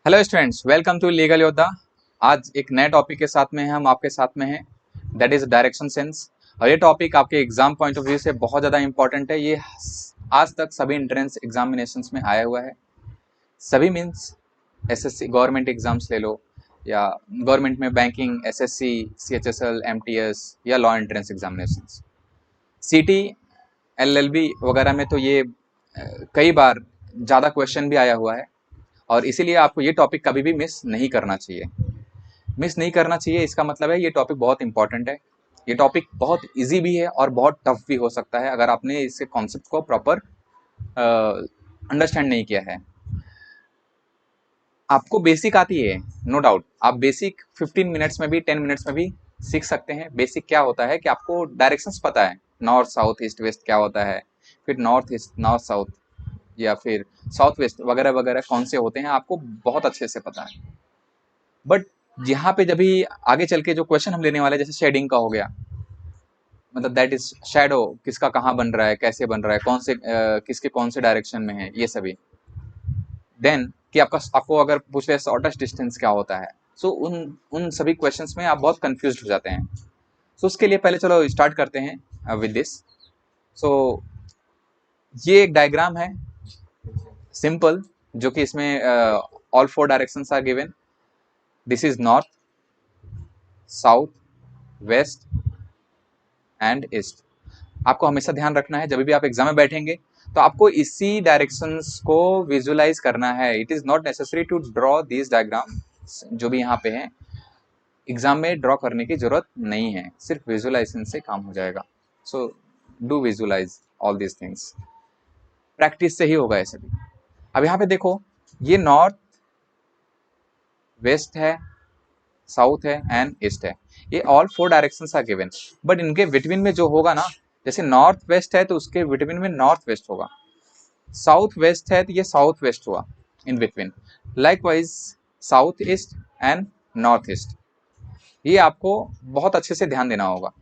Hello students, welcome to legal Yoddha. आज एक नए टॉपिक के साथ में हम आपके साथ में हैं, दैट इज डायरेक्शन सेंस। और ये टॉपिक आपके एग्जाम पॉइंट ऑफ व्यू से बहुत ज़्यादा इंपॉर्टेंट है। ये आज तक सभी एंट्रेंस एग्जामिनेशंस में आया हुआ है। सभी मीन्स एसएससी गवर्नमेंट एग्जाम्स ले लो, या गवर्नमेंट में बैंकिंग, एसएससी, सीएचएसएल, एमटीएस, या लॉ एंट्रेंस एग्जामिनेशंस, सीटी, एलएलबी वगैरह में तो ये कई बार ज़्यादा क्वेश्चन भी आया हुआ है। और इसीलिए आपको ये टॉपिक कभी भी मिस नहीं करना चाहिए। मिस नहीं करना चाहिए, इसका मतलब है ये टॉपिक बहुत इंपॉर्टेंट है। ये टॉपिक बहुत इजी भी है और बहुत टफ भी हो सकता है अगर आपने इसके कॉन्सेप्ट को प्रॉपर अंडरस्टैंड नहीं किया है। आपको बेसिक आती है, नो डाउट। आप बेसिक 15 मिनट्स में भी 10 मिनट्स में भी सीख सकते हैं। बेसिक क्या होता है कि आपको डायरेक्शंस पता है, नॉर्थ साउथ ईस्ट वेस्ट क्या होता है, फिर नॉर्थ ईस्ट नॉर्थ साउथ, या फिर साउथ वेस्ट वगैरह वगैरह कौन से होते हैं, आपको बहुत अच्छे से पता है। बट यहाँ पे जब भी आगे चल के जो क्वेश्चन हम लेने वाले हैं, जैसे शेडिंग का हो गया, मतलब दैट इज शैडो किसका कहाँ बन रहा है, कैसे बन रहा है, कौन से किसके कौन से डायरेक्शन में है, ये सभी। देन कि आपको अगर पूछ रहे शॉर्टेस्ट डिस्टेंस क्या होता है, सो उन उन सभी क्वेश्चंस में आप बहुत कंफ्यूज हो जाते हैं। सो उसके लिए पहले चलो स्टार्ट करते हैं विद दिस। सो ये एक डायग्राम है सिंपल, जो कि इसमें all four directions are given. This is north, south, west and east. आपको हमेशा ध्यान रखना है, जब भी आप एग्जाम में बैठेंगे तो आपको इसी डायरेक्शंस को विजुलाइज करना है। It is not necessary to draw this diagram, जो भी यहाँ पे हैं एग्जाम में ड्रॉ करने की जरूरत नहीं है, सिर्फ विजुलाइजेशन से काम हो जाएगा। So do visualise all these things, practice से ही होगा ऐसे भी। अब यहाँ पे देखो, ये नॉर्थ, वेस्ट है, साउथ है एंड ईस्ट है। ये all four directions are given, but इनके बिटवीन में जो होगा ना, जैसे नॉर्थ वेस्ट है तो उसके बिटवीन में नॉर्थ वेस्ट होगा, साउथ वेस्ट है तो ये साउथ वेस्ट हुआ in between. Likewise south east and north east, ये आपको बहुत अच्छे से ध्यान देना होगा।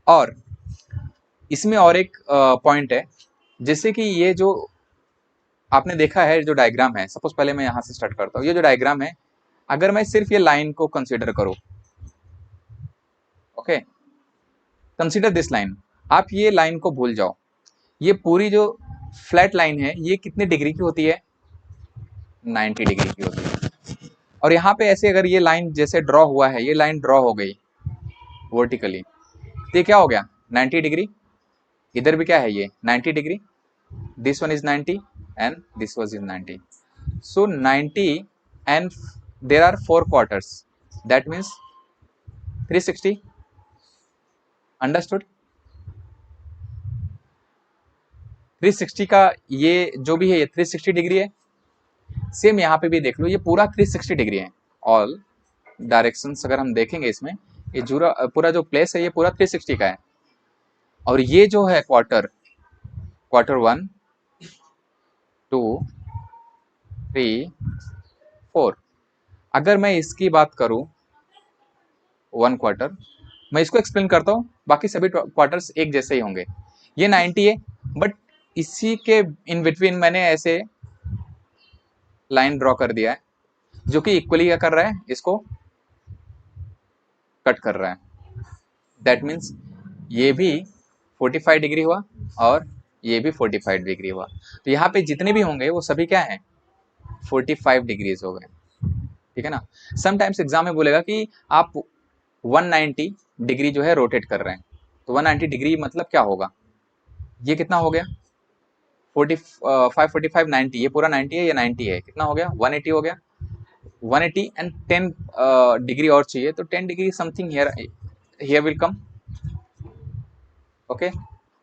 और इसमें और एक पॉइंट है, जैसे कि ये जो आपने देखा है जो डायग्राम है, सपोज पहले मैं यहाँ से स्टार्ट करता हूँ। ये जो डायग्राम है, अगर मैं सिर्फ ये लाइन को कंसिडर करूँ, ओके, कंसिडर दिस लाइन, आप ये लाइन को भूल जाओ। ये पूरी जो फ्लैट लाइन है ये कितने डिग्री की होती है? 90 डिग्री की होती है। और यहाँ पे ऐसे अगर ये लाइन जैसे ड्रॉ हुआ है, ये लाइन ड्रॉ हो गई वर्टिकली, तो ये क्या हो गया? 90 डिग्री। इधर भी क्या है? ये 90 डिग्री। This one is 90 and this one is 90। So 90 and there are 4 quarters, that means 360। Understood? 360 का ये जो भी है, ये 360 डिग्री है। सेम यहाँ पे भी देख लो, ये पूरा 360 डिग्री है। ऑल डायरेक्शंस अगर हम देखेंगे इसमें, ये पूरा जो प्लेस है ये पूरा 360 का है। और ये जो है क्वार्टर, क्वार्टर 1, 2, 3, 4, अगर मैं इसकी बात करूं 1 क्वार्टर, मैं इसको एक्सप्लेन करता हूं, बाकी सभी क्वार्टर्स एक जैसे ही होंगे। ये 90 है, बट इसी के इन बिटवीन मैंने ऐसे लाइन ड्रॉ कर दिया है, जो कि इक्वली क्या कर रहा है, इसको कट कर रहा है। दैट मीन्स ये भी 45 डिग्री हुआ और ये भी 45 डिग्री हुआ। तो यहाँ पे जितने भी होंगे वो सभी क्या है? 45 डिग्रीज हो गए। ठीक है ना? समटाइम्स एग्जाम में बोलेगा कि आप 190 डिग्री जो है रोटेट कर रहे हैं, तो 190 डिग्री मतलब क्या होगा? ये कितना हो गया? 45 45 90, ये पूरा 90 है, ये 90 है, कितना हो गया? 180 हो गया। 180 एंड 10 डिग्री और चाहिए, तो 10 degree something here will come. Okay,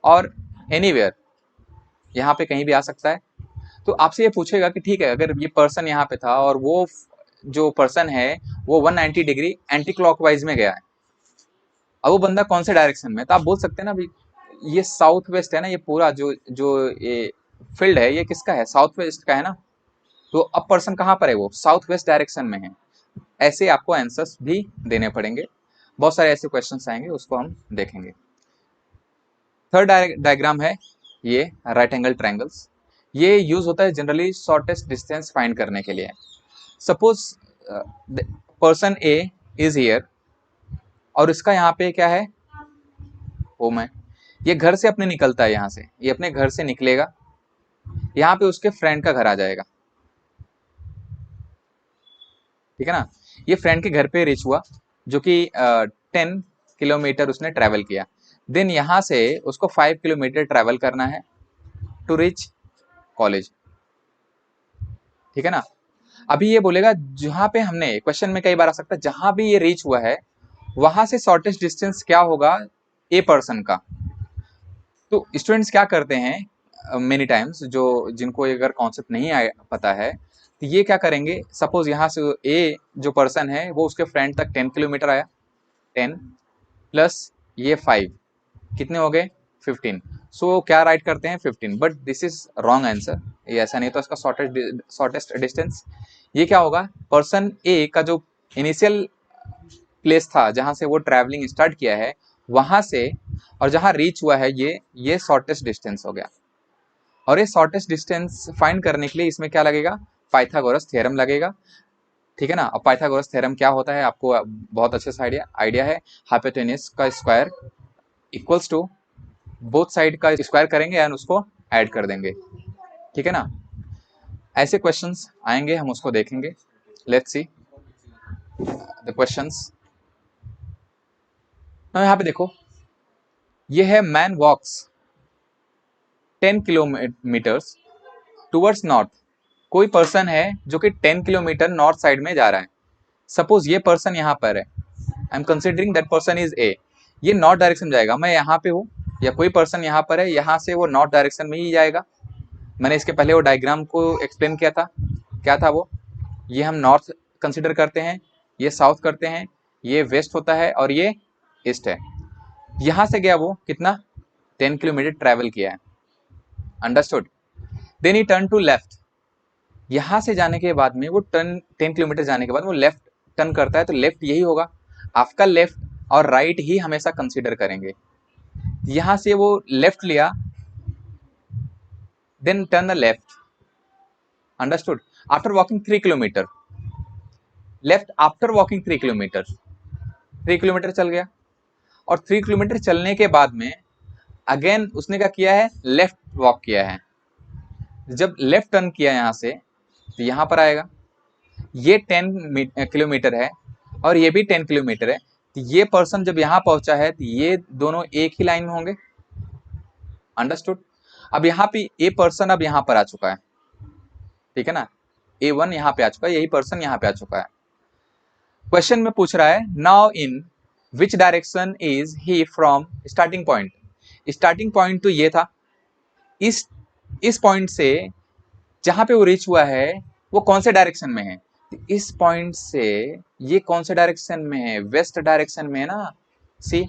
और एनीवेयर यहाँ पे कहीं भी आ सकता है। तो आपसे ये पूछेगा कि ठीक है, अगर ये पर्सन यहाँ पे था और वो जो पर्सन है वो 190 डिग्री एंटी क्लॉकवाइज में गया है, अब वो बंदा कौन से डायरेक्शन में? तो आप बोल सकते हैं ना भाई, ये साउथ वेस्ट है ना, ये पूरा जो जो ये फील्ड है ये किसका है? साउथ वेस्ट का है ना। तो अब पर्सन कहाँ पर है? वो साउथ वेस्ट डायरेक्शन में है। ऐसे आपको आंसर्स भी देने पड़ेंगे, बहुत सारे ऐसे क्वेश्चंस आएंगे, उसको हम देखेंगे। थर्ड डायग्राम है ये राइट एंगल ट्रायंगल्स। ये यूज होता है जनरली शॉर्टेस्ट डिस्टेंस फाइंड करने के लिए। Suppose person A is here और इसका यहाँ पे क्या है, होम है। ये घर से अपने निकलता है, यहाँ से ये अपने घर से निकलेगा, यहाँ पे उसके फ्रेंड का घर आ जाएगा, ठीक है ना। ये फ्रेंड के घर पे रीच हुआ, जो कि 10 किलोमीटर उसने ट्रैवल किया। देन यहाँ से उसको 5 किलोमीटर ट्रैवल करना है टू रीच कॉलेज, ठीक है ना। अभी ये बोलेगा जहां पे हमने, क्वेश्चन में कई बार आ सकता है, जहां भी ये रीच हुआ है वहां से शॉर्टेस्ट डिस्टेंस क्या होगा ए पर्सन का। तो स्टूडेंट्स क्या करते हैं मेनी टाइम्स, जो जिनको अगर कॉन्सेप्ट नहीं पता है, तो ये क्या करेंगे, सपोज यहाँ से ए जो पर्सन है वो उसके फ्रेंड तक 10 किलोमीटर आया, 10 प्लस ये 5, कितने हो गए 15। सो क्या राइट करते हैं 15, but this is wrong answer, ये ऐसा नहीं। तो इसका शॉर्टेस्ट डिस्टेंस ये क्या होगा, पर्सन ए का जो इनिशियल प्लेस था जहां से वो ट्रैवलिंग स्टार्ट किया है वहां से और जहां रीच हुआ है ये शॉर्टेस्ट डिस्टेंस हो गया। और ये शॉर्टेस्ट डिस्टेंस फाइंड करने के लिए इसमें क्या लगेगा, पाइथागोरस थ्योरम लगेगा, ठीक है ना। अब पाइथागोरस थ्योरम क्या होता है आपको बहुत अच्छे से आइडिया है। हाइपोटेन्यूस का square equals to both side का स्क्वायर करेंगे एंड उसको ऐड कर देंगे, ठीक है ना। ऐसे क्वेश्चंस आएंगे, हम उसको देखेंगे। Let's see the questions. यहाँ पे देखो, ये है man walks 10 kilometres towards north. कोई पर्सन है जो कि 10 किलोमीटर नॉर्थ साइड में जा रहा है। सपोज ये पर्सन यहाँ पर है, I am considering that person is a, ये नॉर्थ डायरेक्शन जाएगा, मैं यहाँ पे हूँ, या कोई पर्सन यहाँ पर है, यहाँ से वो नॉर्थ डायरेक्शन में ही जाएगा। मैंने इसके पहले वो डायग्राम को एक्सप्लेन किया था, क्या था वो, ये हम नॉर्थ कंसिडर करते हैं, ये साउथ करते हैं, ये वेस्ट होता है और ये ईस्ट है। यहाँ से गया वो कितना, 10 किलोमीटर ट्रैवल किया है, understood. Then he turn to left, यहाँ से जाने के बाद में वो 10 किलोमीटर जाने के बाद वो लेफ्ट टर्न करता है, तो लेफ्ट यही होगा। आपका लेफ्ट और राइट ही हमेशा कंसिडर करेंगे। यहाँ से वो लेफ्ट लिया, then turn the left, understood. After walking 3 kilometre left, after walking 3 kilometre, 3 kilometre चल गया, और 3 किलोमीटर चलने के बाद में अगेन उसने क्या किया है, लेफ्ट वॉक किया है। जब लेफ्ट टर्न किया यहाँ से, तो यहाँ पर आएगा, ये 10 किलोमीटर है और ये भी 10 किलोमीटर है, तो ये पर्सन जब यहाँ पहुंचा है तो ये दोनों एक ही लाइन में होंगे, अंडरस्टूड। अब यहाँ पे ए पर्सन अब यहाँ पर आ चुका है, ठीक है ना, A1 यहाँ पे आ चुका है, यही पर्सन यहाँ पे आ चुका है। क्वेश्चन में पूछ रहा है now in which direction is he from starting point. Starting point तो ये था, इस पॉइंट से जहां पे वो रीच हुआ है वो कौन से डायरेक्शन में है, इस पॉइंट से ये कौन से डायरेक्शन में है, वेस्ट डायरेक्शन में है ना। सी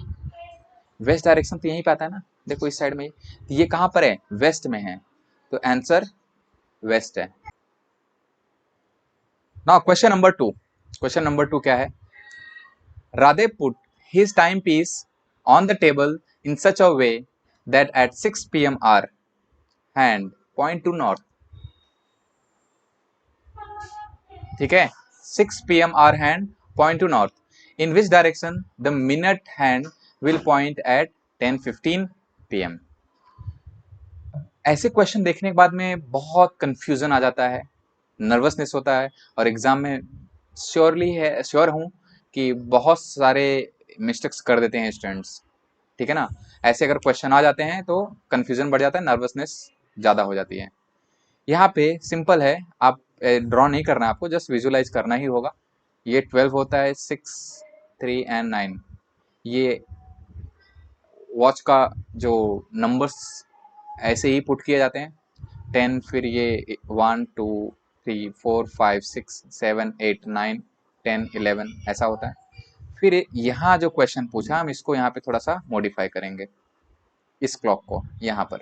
वेस्ट डायरेक्शन तो यहीं पे आता है ना, देखो इस साइड में, तो ये कहां पर है, वेस्ट में है, तो आंसर वेस्ट है। नाउ क्वेश्चन नंबर 2 क्या है, Radhe put his timepiece on the table in such a way that at 6 p.m. our hand point to north, ठीक है, 6 p.m. our hand point to north, in which direction the minute hand will point at 10:15 p.m. ऐसे question देखने के बाद में बहुत confusion आ जाता है, नर्वसनेस होता है, और एग्जाम में श्योर हूँ कि बहुत सारे मिस्टेक्स कर देते हैं स्टूडेंट्स, ठीक है ना। ऐसे अगर क्वेश्चन आ जाते हैं तो कंफ्यूजन बढ़ जाता है, नर्वसनेस ज़्यादा हो जाती है। यहाँ पे सिंपल है, आप ड्रॉ नहीं करना है आपको, जस्ट विजुलाइज करना ही होगा। ये 12 होता है, 6, 3 एंड 9, ये वॉच का जो नंबर्स ऐसे ही पुट किए जाते हैं, 10, फिर ये 1 2 3 4 5 6 7 8 9 10 11 ऐसा होता है। फिर यहाँ जो क्वेश्चन पूछा हम इसको यहाँ पे थोड़ा सा मॉडिफाई करेंगे, इस क्लॉक को यहाँ पर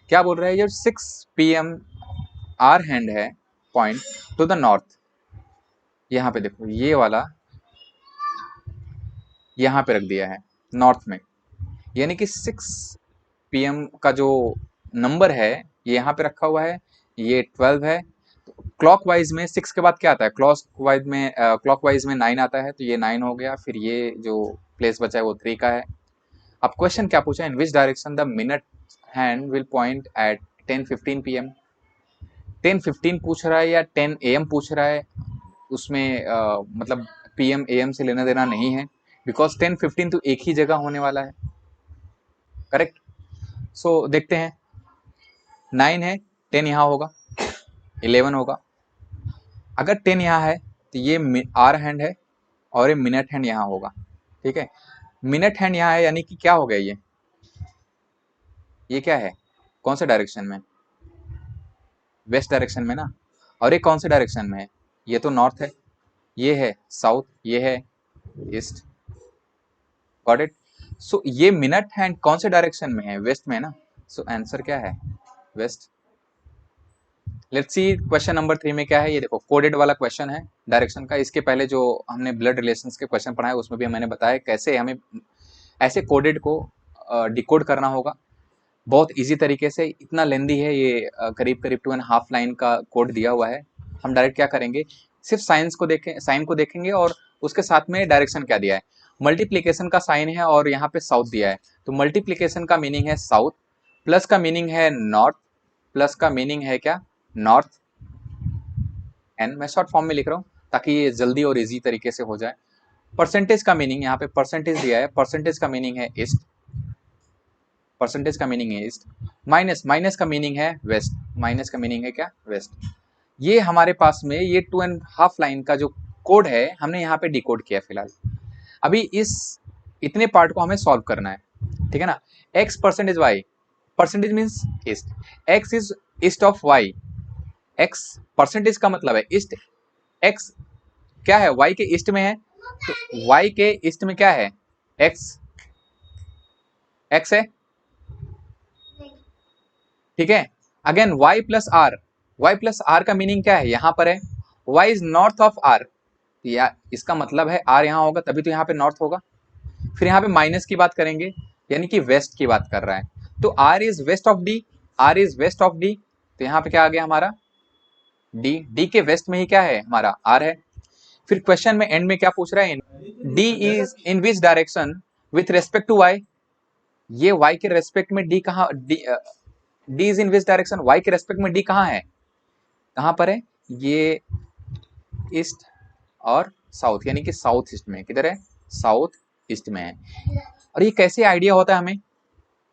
क्या बोल रहा है, ये 6 PM आर हैंड है पॉइंट टू द नॉर्थ। यहाँ पे देखो ये वाला यहाँ पे रख दिया है नॉर्थ में, यानी कि 6 PM का जो नंबर है ये यहाँ पे रखा हुआ है, ये 12 है। तो क्लॉकवाइज में 6 के बाद क्या आता है, क्लॉकवाइज में 9 आता है, तो ये 9 हो गया। फिर ये जो प्लेस बचा है वो 3 का है। अब क्वेश्चन क्या पूछा है, in which direction the minute hand will point at 10:15 PM। 10:15 पूछ रहा है या 10 AM पूछ रहा है, उसमें मतलब PM AM से लेना देना नहीं है, बिकॉज 10:15 तो एक ही जगह होने वाला है। करेक्ट। सो देखते हैं, 9 है, 10 यहाँ होगा, 11 होगा। अगर 10 यहाँ है तो ये आर हैंड है और ये मिनट हैंड यहाँ होगा। ठीक है, मिनट हैंड यहाँ है, यानी कि क्या हो गया, ये क्या है, कौन से डायरेक्शन में, वेस्ट डायरेक्शन में ना। और ये कौन से डायरेक्शन में है, ये तो नॉर्थ है, ये है साउथ, ये है ईस्ट। Got it. सो ये मिनट हैंड कौन से डायरेक्शन में है, वेस्ट में है ना। सो आंसर क्या है, west. Let's see question number 3 में क्या है। ये देखो कोडेड वाला क्वेश्चन है डायरेक्शन का। इसके पहले जो हमने ब्लड रिलेशंस के क्वेश्चन पढ़ाए उसमें भी मैंने बताया कैसे हमें ऐसे कोडेड को डिकोड करना होगा, बहुत इजी तरीके से। इतना लेंदी है ये, करीब करीब 2.5 लाइन का कोड दिया हुआ है। हम डायरेक्ट क्या करेंगे, सिर्फ साइन को देखेंगे और उसके साथ में डायरेक्शन क्या दिया है। मल्टीप्लीकेशन का साइन है और यहाँ पे साउथ दिया है, तो मल्टीप्लीकेशन का मीनिंग है साउथ, प्लस का मीनिंग है नॉर्थ, प्लस का मीनिंग है क्या, नॉर्थ। एन मैं शॉर्ट फॉर्म में लिख रहा हूँ ताकि ये जल्दी और इजी तरीके से हो जाए। परसेंटेज का मीनिंग, यहाँ पे परसेंटेज दिया है, परसेंटेज का मीनिंग है ईस्ट, परसेंटेज का मीनिंग है ईस्ट। माइनस का मीनिंग है वेस्ट, माइनस का मीनिंग है क्या, वेस्ट। ये हमारे पास में ये 2.5 लाइन का जो कोड है हमने यहाँ पे डिकोड किया फिलहाल। अभी इस इतने पार्ट को हमें सॉल्व करना है, ठीक है ना। X percentage Y, percentage means east, X is east of Y, X percentage का मतलब है ईस्ट, एक्स क्या है, वाई के ईस्ट में है, तो वाई के ईस्ट में क्या है, एक्स, एक्स है, ठीक है। Again y plus R, Y plus R का मीनिंग क्या है, यहां पर है y is north of r, या इसका मतलब है r यहां होगा तभी तो यहाँ पे नॉर्थ होगा। फिर यहाँ पे माइनस की बात करेंगे, यानी कि वेस्ट की बात कर रहा है, तो r is west of d, r is west of d, तो यहाँ पे क्या आ गया हमारा d, d के वेस्ट में ही क्या है हमारा r है। फिर क्वेश्चन में एंड में क्या पूछ रहा है, d is in which direction with respect to y, ये y के रेस्पेक्ट में d कहाँ, d is in which direction, y के रेस्पेक्ट में d कहाँ है, कहाँ पर है, ये ईस्ट और साउथ, यानी कि साउथ ईस्ट में, किधर है, साउथ ईस्ट में है। और ये कैसे आइडिया होता है हमें,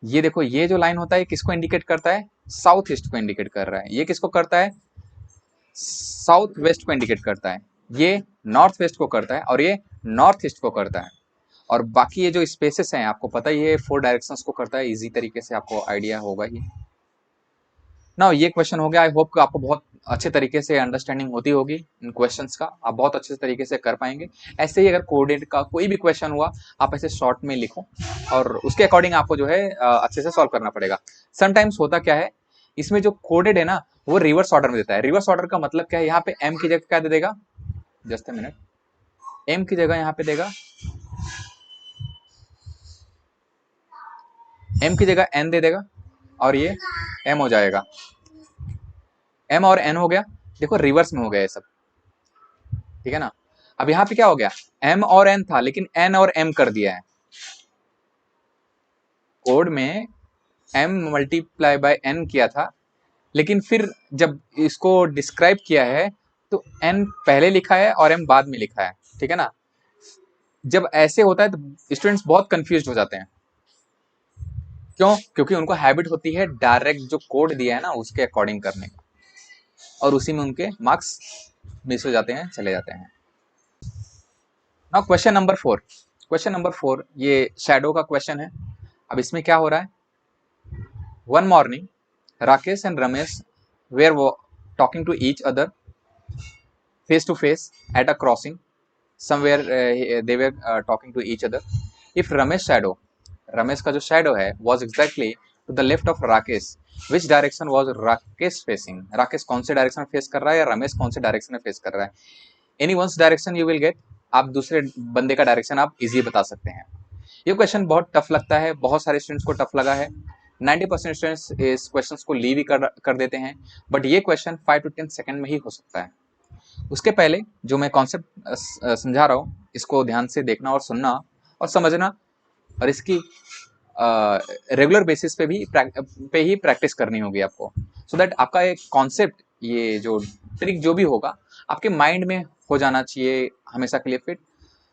ये देखो ये जो लाइन होता है किसको इंडिकेट करता है, साउथ ईस्ट को इंडिकेट कर रहा है, ये किसको करता है, साउथ वेस्ट को इंडिकेट करता है, ये नॉर्थ वेस्ट को करता है और ये नॉर्थ ईस्ट को करता है। और बाकी ये जो स्पेसेस हैं आपको पता ही है 4 डायरेक्शंस को करता है, इजी तरीके से आपको आइडिया होगा ही ना। ये क्वेश्चन हो गया, आई होप कि आपको बहुत अच्छे तरीके से अंडरस्टैंडिंग होती होगी इन क्वेश्चंस का, आप बहुत अच्छे तरीके से कर पाएंगे। ऐसे ही अगर कोडेड का कोई भी क्वेश्चन हुआ आप ऐसे शॉर्ट में लिखो और उसके अकॉर्डिंग आपको जो है अच्छे से सॉल्व करना पड़ेगा। समटाइम्स होता क्या है, इसमें जो कोडेड है ना वो रिवर्स ऑर्डर में देता है। रिवर्स ऑर्डर का मतलब क्या है, यहाँ पे एम की जगह क्या दे देगा, जस्ट अ मिनट, एम की जगह यहाँ पे देगा, एम की जगह एन दे देगा और ये एम हो जाएगा, एम और एन हो गया। देखो रिवर्स में हो गया ये सब, ठीक है ना। अब यहाँ पे क्या हो गया, एम और एन था लेकिन एन और एम कर दिया है, कोड में एम मल्टीप्लाई बाय एन किया था, लेकिन फिर जब इसको डिस्क्राइब किया है तो एन पहले लिखा है और एम बाद में लिखा है, ठीक है ना। जब ऐसे होता है तो स्टूडेंट्स बहुत कंफ्यूज हो जाते हैं, क्यों, क्योंकि उनको हैबिट होती है डायरेक्ट जो कोड दिया है ना उसके अकॉर्डिंग करने का, और उसी में उनके मार्क्स मिस हो जाते हैं, चले जाते हैं। Now question number 4, question number 4 ये शैडो का क्वेश्चन है। अब इसमें क्या हो रहा है, one morning Rakesh and Ramesh were talking to each other face to face at a crossing somewhere they were talking to each other. If Ramesh shadow, Ramesh का जो shadow है was exactly to the left of Rakesh, which direction was Rakesh facing, Rakesh कौन से direction face कर रहा है या रमेश कौन से डायरेक्शन में फेस कर रहा है, anyone's direction you will get, आप दूसरे बंदे का डायरेक्शन आप इजी बता सकते हैं। ये क्वेश्चन बहुत टफ लगता है, बहुत सारे स्टूडेंट्स को टफ लगा है, 90% स्टूडेंट्स इस क्वेश्चन को लीव ही कर देते हैं, बट ये क्वेश्चन 5 to 10 सेकंड में ही हो सकता है। उसके पहले जो मैं कॉन्सेप्ट समझा रहा हूँ, इसको ध्यान से देखना और सुनना और समझना, और इसकी रेगुलर बेसिस पे ही प्रैक्टिस करनी होगी आपको, सो दैट आपका एक कॉन्सेप्ट, ये जो ट्रिक जो भी होगा आपके माइंड में हो जाना चाहिए हमेशा के लिए फिट,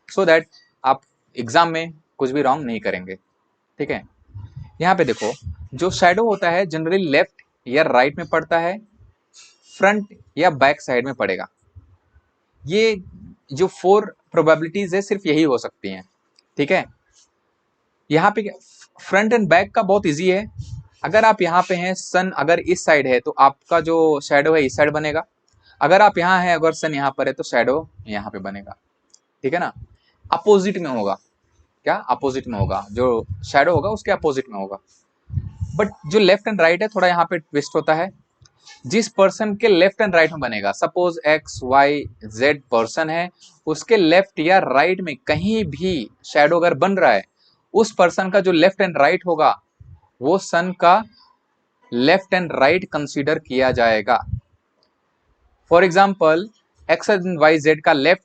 सो दैट आप एग्जाम में कुछ भी रॉन्ग नहीं करेंगे। ठीक है, यहाँ पे देखो, जो शैडो होता है जनरली लेफ्ट या राइट में पड़ता है, फ्रंट या बैक साइड में पड़ेगा। ये जो 4 प्रोबेबिलिटीज है सिर्फ यही हो सकती हैं। ठीक है, यहाँ पे फ्रंट एंड बैक का बहुत इजी है। अगर आप यहाँ पे हैं, सन अगर इस साइड है तो आपका जो शैडो है इस साइड बनेगा। अगर आप यहाँ हैं, अगर सन यहाँ पर है तो शैडो यहाँ पे बनेगा। ठीक है ना, अपोजिट में होगा। क्या अपोजिट में होगा, जो शैडो होगा उसके अपोजिट में होगा। बट जो लेफ्ट एंड राइट है थोड़ा यहाँ पे ट्विस्ट होता है। जिस पर्सन के लेफ्ट एंड राइट में बनेगा, suppose X Y Z person है, उसके लेफ्ट या राइट में कहीं भी शैडो अगर बन रहा है, उस पर्सन का जो लेफ्ट एंड राइट होगा वो सन का लेफ्ट एंड राइट कंसीडर किया जाएगा। For example X and Y Z का लेफ्ट,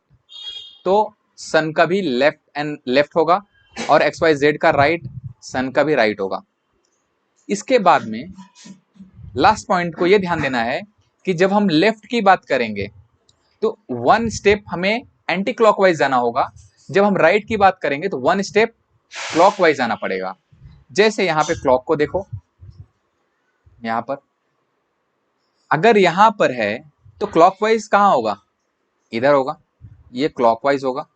तो सन का भी लेफ्ट होगा, और एक्स वाई जेड का राइट, सन का भी राइट होगा। इसके बाद में लास्ट पॉइंट को ये ध्यान देना है कि जब हम लेफ्ट की बात करेंगे तो 1 स्टेप हमें एंटी क्लॉकवाइज जाना होगा, जब हम राइट की बात करेंगे तो 1 स्टेप क्लॉकवाइज जाना पड़ेगा। जैसे यहाँ पे क्लॉक को देखो, यहाँ पर अगर यहाँ पर है तो क्लॉकवाइज कहाँ होगा, इधर होगा, ये क्लॉकवाइज होगा।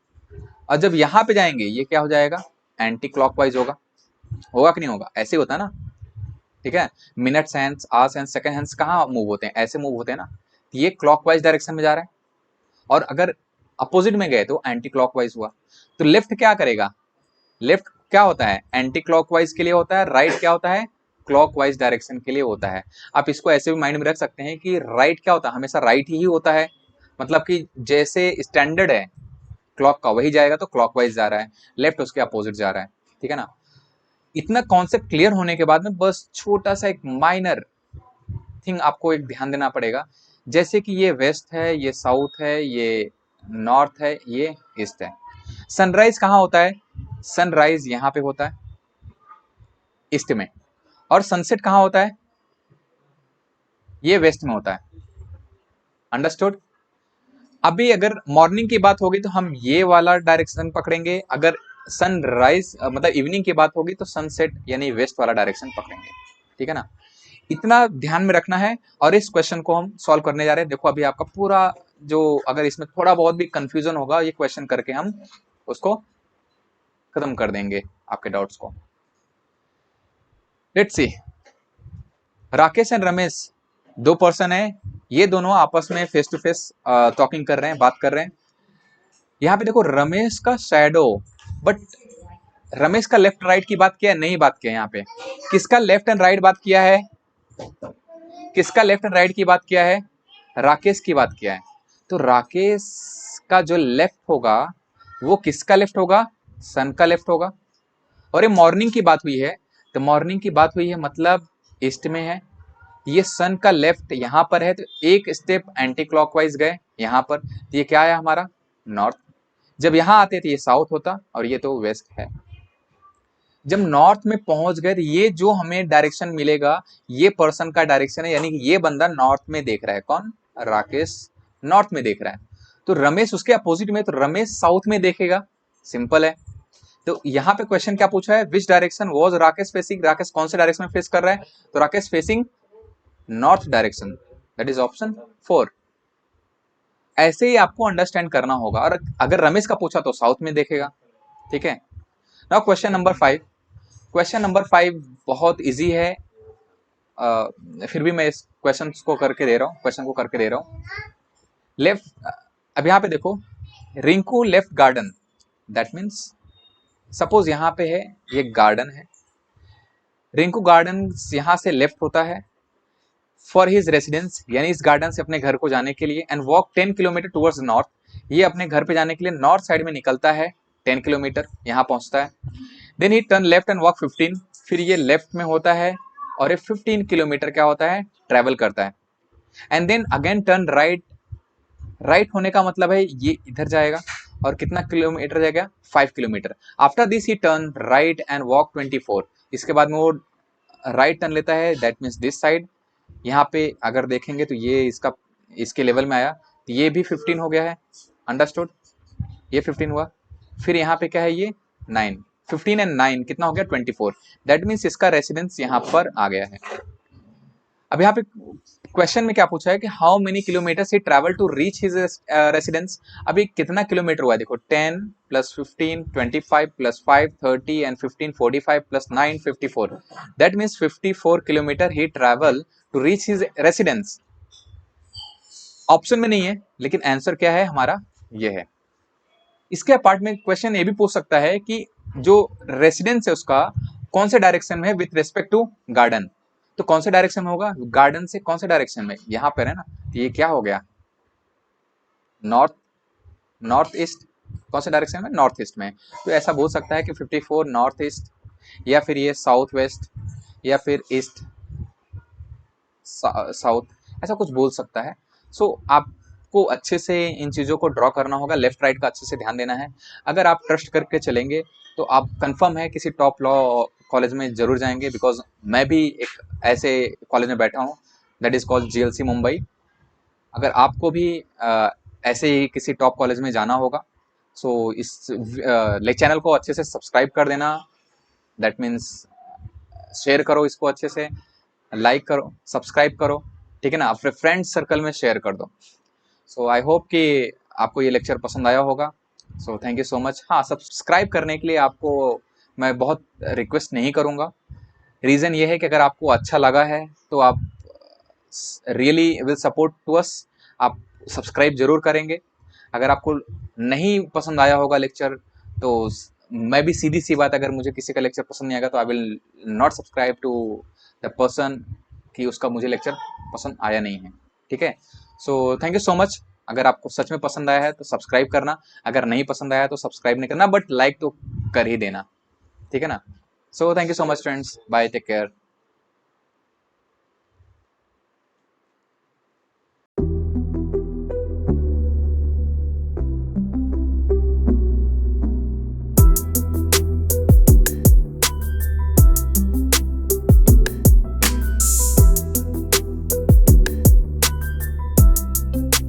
और जब यहाँ पे जाएंगे ये क्या हो जाएगा, एंटी क्लॉकवाइज होगा। होगा कि नहीं होगा, ऐसे होता है ना। ठीक है, minute hands, hours hands, second hands कहाँ मूव होते हैं, ऐसे मूव होते हैं ना। ये क्लॉकवाइज डायरेक्शन में जा रहा है, और अगर अपोजिट में गए तो एंटी क्लॉकवाइज हुआ। तो लेफ्ट क्या करेगा, लेफ्ट क्या होता है, एंटी क्लॉकवाइज के लिए होता है, राइट क्या होता है, क्लॉकवाइज डायरेक्शन के लिए होता है। आप इसको ऐसे भी माइंड में रख सकते हैं कि राइट क्या होता है, हमेशा राइट ही होता है, मतलब कि जैसे स्टैंडर्ड है क्लॉक का वही जाएगा, तो क्लॉकवाइज जा रहा है, लेफ्ट उसके अपोजिट जा रहा है। ठीक है ना। इतना कॉन्सेप्ट क्लियर होने के बाद में बस छोटा सा एक माइनर थिंग आपको एक ध्यान देना पड़ेगा, जैसे कि ये वेस्ट है, ये साउथ है, ये नॉर्थ है, ये ईस्ट है। सनराइज कहाँ होता है, सनराइज यहाँ पे होता है ईस्ट में, और सनसेट कहाँ होता है, ये वेस्ट में होता है। अंडरस्टूड। अभी अगर मॉर्निंग की बात होगी तो हम ये वाला डायरेक्शन पकड़ेंगे, अगर सनराइज मतलब इवनिंग की बात होगी तो सनसेट यानी वेस्ट वाला डायरेक्शन पकड़ेंगे। ठीक है ना, इतना ध्यान में रखना है। और इस क्वेश्चन को हम सॉल्व करने जा रहे हैं। देखो अभी आपका पूरा जो, अगर इसमें थोड़ा बहुत भी कंफ्यूजन होगा, ये क्वेश्चन करके हम उसको खत्म कर देंगे आपके डाउट्स को। Let's see, Rakesh and Ramesh 2 person है, ये दोनों आपस में फेस टू फेस टॉकिंग कर रहे हैं, बात कर रहे हैं। यहाँ पे देखो रमेश का शैडो, बट रमेश का लेफ्ट राइट की बात किया है, नहीं बात किया। यहाँ पे किसका लेफ्ट एंड राइट बात किया है, किसका लेफ्ट एंड राइट की बात किया है, राकेश की बात किया है। तो राकेश का जो लेफ्ट होगा वो किसका लेफ्ट होगा, सन का लेफ्ट होगा। और ये मॉर्निंग की बात हुई है, तो मॉर्निंग की बात हुई है मतलब ईस्ट में है। ये सन का लेफ्ट यहाँ पर है, तो एक स्टेप एंटी क्लॉकवाइज गए यहाँ पर, तो ये क्या है हमारा नॉर्थ। जब यहाँ आते थे ये साउथ होता, और ये तो वेस्ट है। जब नॉर्थ में पहुंच गए तो ये जो हमें डायरेक्शन मिलेगा ये पर्सन का डायरेक्शन है, यानी कि ये बंदा नॉर्थ में देख रहा है। कौन, राकेश नॉर्थ में देख रहा है, तो रमेश उसके अपोजिट में, तो रमेश साउथ में देखेगा। सिंपल है। तो यहाँ पे क्वेश्चन क्या पूछा है, which direction was Rakesh facing, Rakesh कौन से डायरेक्शन में फेस कर रहा है, तो Rakesh facing north direction, that is option 4। ऐसे ही आपको अंडरस्टैंड करना होगा, और अगर रमेश का पूछा तो साउथ में देखेगा। ठीक है। Now question number 5। Question number 5 बहुत इजी है, फिर भी मैं इस क्वेश्चन को करके दे रहा हूँ। लेफ्ट, अब यहाँ पे देखो, Rinku left garden, that means suppose यहाँ पे है, ये गार्डन है, रिंकू गार्डन यहाँ से लेफ्ट होता है फॉर हिज रेसिडेंस, यानी इस गार्डन से अपने घर को जाने के लिए, and walk 10 kilometre towards north, ये अपने घर पे जाने के लिए नॉर्थ साइड में निकलता है 10 किलोमीटर, यहाँ पहुंचता है। Then he turn left and walk 15, फिर ये लेफ्ट में होता है और ये 15 किलोमीटर क्या होता है, ट्रेवल करता है। And then again turn right. Right होने का मतलब है ये इधर जाएगा और कितना किलोमीटर जाएगा, 5 kilometre. After this he turn right and walk 24। इसके बाद में वो राइट टर्न लेता है, दैट मीन्स दिस साइड। यहाँ पे अगर देखेंगे तो ये इसका इसके लेवल में आया, तो ये भी 15 हो गया है, अंडरस्टूड, ये 15 हुआ। फिर यहाँ पे क्या है, ये 9, 15 एंड 9 कितना हो गया, 24। दैट मीन्स इसका रेसिडेंस यहाँ पर आ गया है। अब यहाँ पे क्वेश्चन में क्या पूछा है कि how many kilometres he travel to reach his residence. अभी कितना किलोमीटर हुआ है, देखो 10 plus 15 25 plus 5 30 and 15 45 plus 9 54। That means 54 kilometre he travel to reach his residence. Option में नहीं है, लेकिन आंसर क्या है हमारा, ये है। इसके अपार्ट में क्वेश्चन ये भी पूछ सकता है कि जो रेसिडेंस है उसका कौन से डायरेक्शन में है विथ रिस्पेक्ट टू गार्डन। तो कौन से डायरेक्शन में होगा, गार्डन से कौन से डायरेक्शन में, यहाँ पर है ना, तो ये क्या हो गया, नॉर्थ, नॉर्थ ईस्ट। कौन से डायरेक्शन में, नॉर्थ ईस्ट में। तो ऐसा बोल सकता है कि 54 नॉर्थ ईस्ट, या फिर ये साउथ वेस्ट, या फिर ईस्ट साउथ, ऐसा कुछ बोल सकता है। सो आपको अच्छे से इन चीज़ों को ड्रॉ करना होगा, लेफ्ट राइट का अच्छे से ध्यान देना है। अगर आप ट्रस्ट करके चलेंगे तो आप कंफर्म है किसी टॉप लॉ कॉलेज में जरूर जाएंगे, बिकॉज मैं भी एक ऐसे कॉलेज में बैठा हूँ, that is called GLC Mumbai. अगर आपको भी ऐसे ही किसी टॉप कॉलेज में जाना होगा, सो इस चैनल को अच्छे से सब्सक्राइब कर देना, दैट मीन्स शेयर करो इसको अच्छे से, लाइक करो, सब्सक्राइब करो, ठीक है ना, अपने फ्रेंड्स सर्कल में शेयर कर दो। सो आई होप कि आपको ये लेक्चर पसंद आया होगा। सो थैंक यू सो मच। हाँ, सब्सक्राइब करने के लिए आपको मैं बहुत रिक्वेस्ट नहीं करूँगा। रीज़न ये है कि अगर आपको अच्छा लगा है तो आप really will support to us, आप सब्सक्राइब जरूर करेंगे। अगर आपको नहीं पसंद आया होगा लेक्चर, तो मैं भी सीधी सी बात, अगर मुझे किसी का लेक्चर पसंद नहीं आएगा तो I will not subscribe to the person कि उसका मुझे लेक्चर पसंद आया नहीं है, ठीक है। सो थैंक यू सो मच। अगर आपको सच में पसंद आया है तो सब्सक्राइब करना, अगर नहीं पसंद आया तो सब्सक्राइब नहीं करना, बट लाइक तो कर ही देना, ठीक है ना। So thank you so much friends, bye, take care.